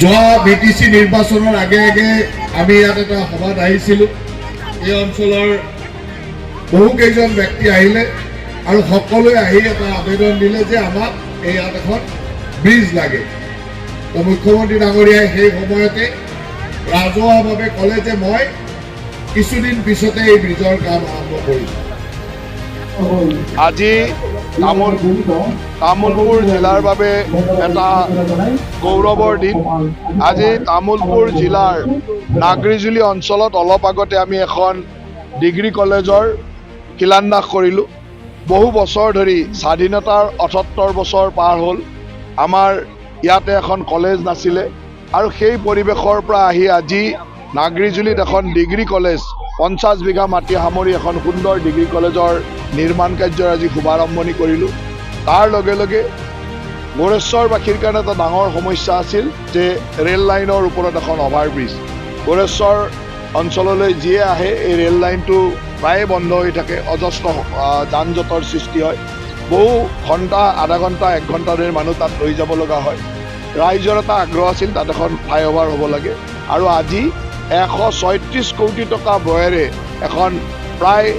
যোৱা BTC নিৰ্বাচনৰ আগে আগে আমি ইয়াত এটা সভাত আহিছিলোঁ। এই অঞ্চলৰ বহুকেইজন ব্যক্তি আহিলে আৰু সকলোৱে আহি এটা আবেদন দিলে যে আমাক ইয়াত এখন ব্ৰিজ লাগে। তো মুখ্যমন্ত্ৰী ডাঙৰীয়াই সেই সময়তে ৰাজহুৱাভাৱে ক'লে যে মই কিছুদিন পিছতে এই ব্ৰিজৰ কাম আৰম্ভ কৰিম। আজি তামোলপুৰ জিলাৰ বাবে এটা গৌৰৱৰ দিন। আজি তামোলপুৰ জিলাৰ নাগৰিজুলি অঞ্চলত অলপ আগতে আমি এখন ডিগ্ৰী কলেজৰ শিলান্যাস কৰিলোঁ। বহু বছৰ ধৰি স্বাধীনতাৰ ৭৮ বছৰ পাৰ হ'ল, আমাৰ ইয়াতে এখন কলেজ নাছিলে আৰু সেই পৰিৱেশৰ পৰা আহি আজি নাগৰিজুলিত এখন ডিগ্ৰী কলেজ ৫০ বিঘা মাটি সামৰি এখন সুন্দৰ ডিগ্ৰী কলেজৰ নিৰ্মাণ কাৰ্যৰ আজি শুভাৰম্ভণি কৰিলোঁ। তাৰ লগে লগে গোৰেশ্বৰবাসীৰ কাৰণে এটা ডাঙৰ সমস্যা আছিল যে ৰেল লাইনৰ ওপৰত এখন অভাৰব্ৰিজ। গোৰেশ্বৰ অঞ্চললৈ যিয়ে আহে এই ৰেল লাইনটো প্ৰায়ে বন্ধ হৈ থাকে, অজস্ৰ যান জঁটৰ সৃষ্টি হয়। বহু ঘণ্টা, আধা ঘণ্টা, ১ ঘণ্টা ধৰি মানুহ তাত ৰৈ যাব লগা হয়। ৰাইজৰ এটা আগ্ৰহ আছিল তাত এখন ফ্লাইঅভাৰ হ'ব লাগে আৰু আজি ১৩৬ কোটি টকা ব্যয়েৰে এখন প্ৰায়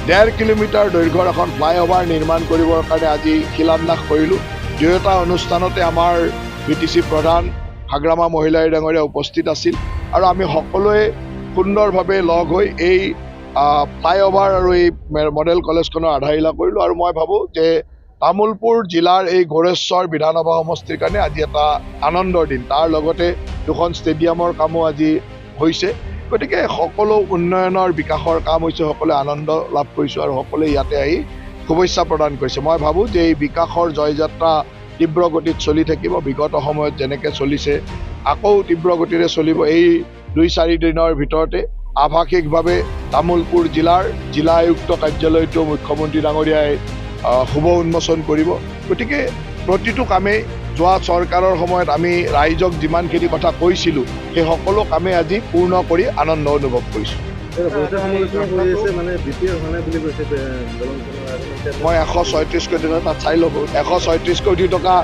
১.৫ কিলোমিটাৰ দৈৰ্ঘ্যৰ এখন ফ্লাইঅভাৰ নিৰ্মাণ কৰিবৰ কাৰণে আজি শিলান্যাস কৰিলোঁ। দুয়োটা অনুষ্ঠানতে আমাৰ BTC প্ৰধান হাগ্ৰামা মহিলাই ডাঙৰীয়া উপস্থিত আছিল আৰু আমি সকলোৱে সুন্দৰভাৱে লগ হৈ এই ফ্লাইঅভাৰ আৰু এই মডেল কলেজখনৰ আধাৰশিলা কৰিলোঁ। আৰু মই ভাবোঁ যে তামোলপুৰ জিলাৰ এই গোৰেশ্বৰ বিধানসভা সমষ্টিৰ কাৰণে আজি এটা আনন্দৰ দিন। তাৰ লগতে দুখন ষ্টেডিয়ামৰ কামো আজি হৈছে। গতিকে সকলো উন্নয়নৰ বিকাশৰ কাম হৈছে, সকলোৱে আনন্দ লাভ কৰিছোঁ আৰু সকলোৱে ইয়াতে আহি শুভেচ্ছা প্ৰদান কৰিছে। মই ভাবোঁ যে এই বিকাশৰ জয়যাত্ৰা তীব্ৰ গতিত চলি থাকিব। বিগত সময়ত যেনেকৈ চলিছে আকৌ তীব্ৰ গতিৰে চলিব। এই ২-৪ দিনৰ ভিতৰতে আভাষিকভাৱে তামোলপুৰ জিলাৰ জিলা আয়ুক্ত কাৰ্যালয়টো মুখ্যমন্ত্ৰী ডাঙৰীয়াই শুভ উন্মোচন কৰিব। গতিকে প্ৰতিটো কামেই যোৱা চৰকাৰৰ সময়ত আমি ৰাইজক যিমানখিনি কথা কৈছিলোঁ সেই সকলো কামেই আজি পূৰ্ণ কৰি আনন্দ অনুভৱ কৰিছোঁ। মই ১৩৬ কোটি টকা তাত চাই ল'ব, ১৩৬ কোটি টকা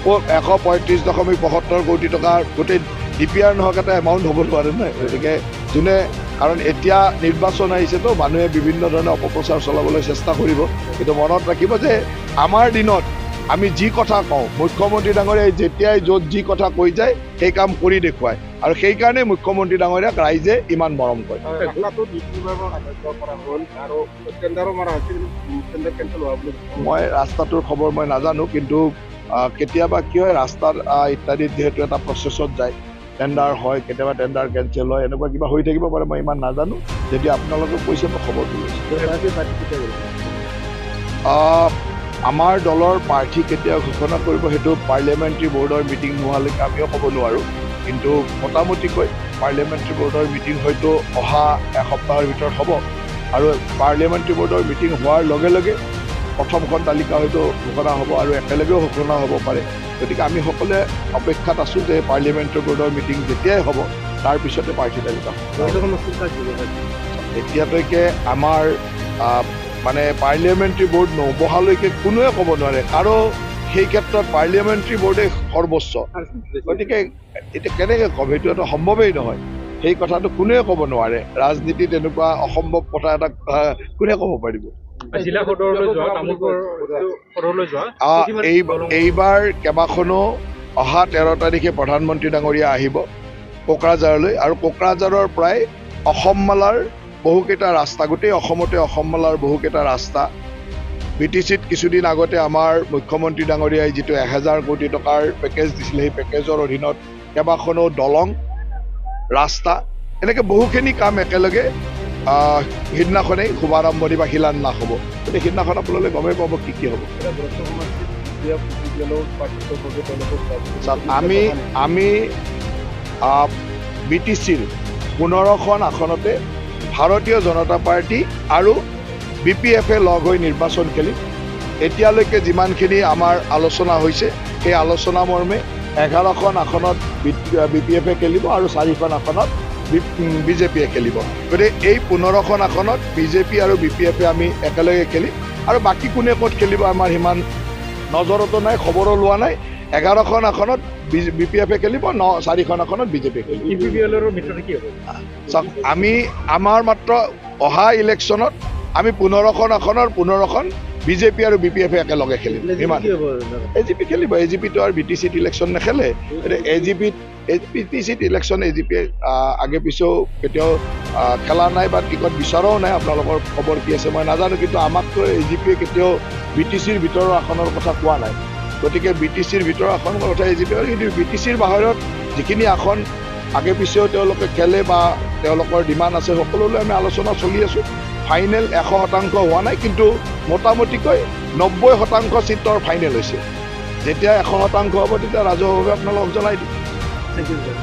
১৩৫.৭৫ কোটি টকা গোটেই DPR নহওক এটা এমাউণ্ট হ'ব নোৱাৰে নহয়। গতিকে যোনে, কাৰণ এতিয়া নিৰ্বাচন আহিছেতো মানুহে বিভিন্ন ধৰণে অপপ্ৰচাৰ চলাবলৈ চেষ্টা কৰিব, কিন্তু মনত ৰাখিব যে আমাৰ দিনত আমি যি কথা কওঁ মুখ্যমন্ত্ৰী ডাঙৰীয়াই যেতিয়াই য'ত যি কথা কৈ যায় সেই কাম কৰি দেখুৱায় আৰু সেইকাৰণে মুখ্যমন্ত্ৰী ডাঙৰীয়াক ৰাইজে ইমান মৰম কৰে। মই ৰাস্তাটোৰ খবৰ মই নাজানো, কিন্তু কেতিয়াবা কি হয় ৰাস্তাৰ ইত্যাদিত যিহেতু এটা প্ৰচেছত যায়, টেণ্ডাৰ হয়, কেতিয়াবা টেণ্ডাৰ কেঞ্চেল হয়, এনেকুৱা কিবা হৈ থাকিব পাৰে, মই ইমান নাজানো। যদি আপোনালোকে কৈছে মই খবৰটো লৈছোঁ। আমাৰ দলৰ প্ৰাৰ্থী কেতিয়া ঘোষণা কৰিব সেইটো পাৰ্লিয়ামেণ্টাৰী বৰ্ডৰ মিটিং নোহোৱালৈকে আমিও ক'ব নোৱাৰোঁ, কিন্তু মোটামুটিকৈ পাৰ্লিয়ামেণ্টাৰী বৰ্ডৰ মিটিং হয়তো অহা এসপ্তাহৰ ভিতৰত হ'ব আৰু পাৰ্লিয়ামেণ্টাৰী বৰ্ডৰ মিটিং হোৱাৰ লগে লগে প্ৰথমখন তালিকা হয়তো ঘোষণা হ'ব আৰু একেলগেও ঘোষণা হ'ব পাৰে। গতিকে আমি সকলোৱে অপেক্ষাত আছোঁ যে পাৰ্লিয়ামেণ্টাৰী বৰ্ডৰ মিটিং যেতিয়াই হ'ব তাৰপিছতে প্ৰাৰ্থী তালিকা হ'ব। এতিয়ালৈকে আমাৰ মানে পাৰ্লিয়ামেণ্টাৰী বৰ্ড নবহালৈকে কোনোৱে ক'ব নোৱাৰে, আৰু সেই ক্ষেত্ৰত পাৰ্লিয়ামেণ্টাৰী বৰ্ডে সৰ্বোচ্চ। গতিকে এতিয়া কেনেকৈ ক'ম, সেইটো এটা সম্ভৱেই নহয়। সেই কথাটো কোনোৱে ক'ব নোৱাৰে। ৰাজনীতিত এনেকুৱা অসম্ভৱ কথা এটা কোনে ক'ব পাৰিব। এইবাৰ কেইবাখনো অহা ১৩ তাৰিখে প্ৰধানমন্ত্ৰী ডাঙৰীয়া আহিব কোকৰাঝাৰলৈ, আৰু কোকৰাঝাৰৰ প্ৰায় অসমমালাৰ বহুকেইটা ৰাস্তা, গোটেই অসমতে অসমমালাৰ বহুকেইটা ৰাস্তা BTCত কিছুদিন আগতে আমাৰ মুখ্যমন্ত্ৰী ডাঙৰীয়াই যিটো ১,০০০ কোটি টকাৰ পেকেজ দিছিলে সেই পেকেজৰ অধীনত কেইবাখনো দলং, ৰাস্তা, এনেকৈ বহুখিনি কাম একেলগে সিদিনাখনেই শুভাৰম্ভণি বা শিলান্যাস হ'ব। গতিকে সিদিনাখন আপোনালোকে গমেই পাব কি কি হ'ব। আমি BTCৰ ১৫খন আসনতে ভাৰতীয় জনতা পাৰ্টি আৰু BPF-এ লগ হৈ নিৰ্বাচন খেলি এতিয়ালৈকে যিমানখিনি আমাৰ আলোচনা হৈছে সেই আলোচনা মৰ্মে ১১খন আসনত BPF-এ খেলিব আৰু 4খন আসনত BJP-য়ে খেলিব। গতিকে এই 15খন আসনত BJP আৰু BPF-এ আমি একেলগে খেলিম, আৰু বাকী কোনে ক'ত খেলিব আমাৰ সিমান নজৰতো নাই, খবৰো লোৱা নাই। 11খন আসনত BPF খেলিব, 4খন আসনত BJP খেলিব। UPPLৰ ভিতৰত কি হ'ব? চাওক, আমাৰ মাত্ৰ অহা ইলেকশ্যনত আমি 15খন আসনৰ 15খন BJP আৰু BPF একেলগে খেলিম। ইমান AGP খেলিব। AGPটো আৰু BTCত ইলেকশ্যন নেখেলে। BTCত ইলেকশ্যন AGP আগে পিছেও কেতিয়াও খেলা নাই বা টিকট বিচৰাও নাই। আপোনালোকৰ খবৰ কি আছে মই নাজানো, কিন্তু আমাকতো AGPয়ে কেতিয়াও BTCৰ ভিতৰৰ আসনৰ কথা কোৱা নাই। গতিকে BTCৰ ভিতৰৰ আসনৰ কথা AGP, কিন্তু BTCৰ বাহিৰত যিখিনি আসন আগে পিছেও তেওঁলোকে খেলে বা তেওঁলোকৰ ডিমাণ্ড আছে, সকলোলৈ আমি আলোচনা চলি আছোঁ। ফাইনেল 100% হোৱা নাই, কিন্তু মোটামুটিকৈ 90% চিটৰ ফাইনেল হৈছে। যেতিয়া 100% হ'ব তেতিয়া ৰাজহুৱাভাৱে আপোনালোকক জনাই দিম। Thank you, sir.